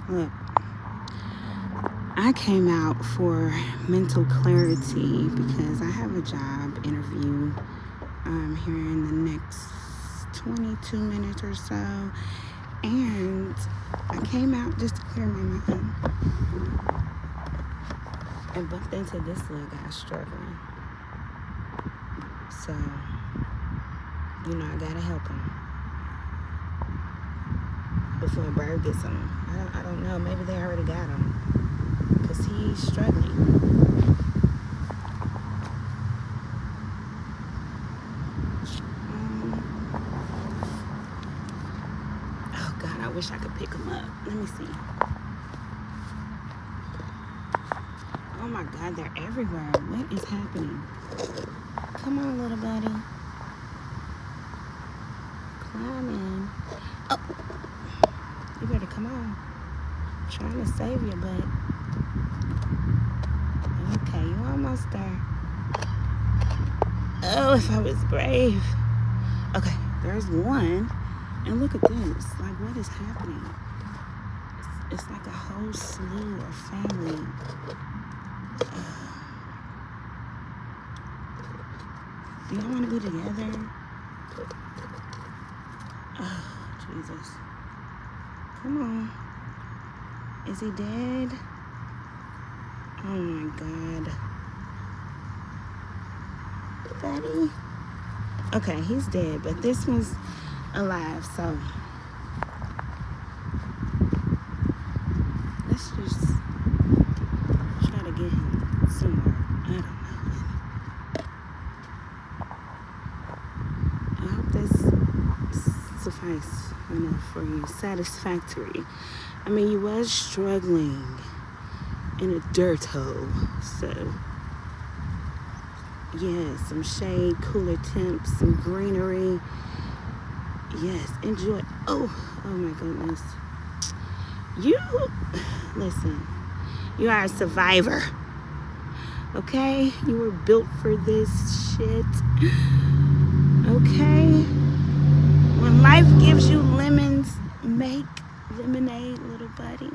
Look, I came out for mental clarity because I have a job interview here in the next 22 minutes or so. And I came out just to clear my mind and bumped into this little guy struggling. So, I gotta help him before a bird gets him. I don't know. Maybe they already got him because he's struggling. Oh God, I wish I could pick him up. Let me see. Oh my God, they're everywhere. What is happening? Come on, little buddy. Climb in. Oh, you better come on. I'm trying to save you, but okay, you're almost there. Oh, if I was brave. Okay, there's one. And look at this. Like, what is happening? It's like a whole slew of family. Do y'all want to be together? Oh, Jesus. Come on. Is he dead? Oh, my God. Daddy? Okay, he's dead, but this one's alive, so let's just try to get him somewhere. I don't know. I hope this suffice enough for you. Satisfactory. I mean, you was struggling in a dirt hole, so yeah, some shade, cooler temps, some greenery. Yes, enjoy. Oh my goodness. Listen, you are a survivor. Okay? You were built for this shit. Okay? When life gives you lemons, make lemonade, little buddy.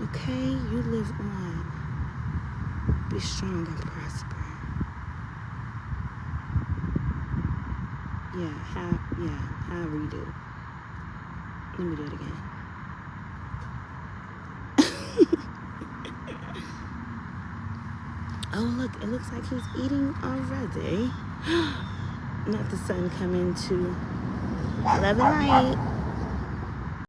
Okay? You live on. Be strong and prosper. However you do. Let me do it again. Oh, look, it looks like he's eating already. Let the sun come into love and light.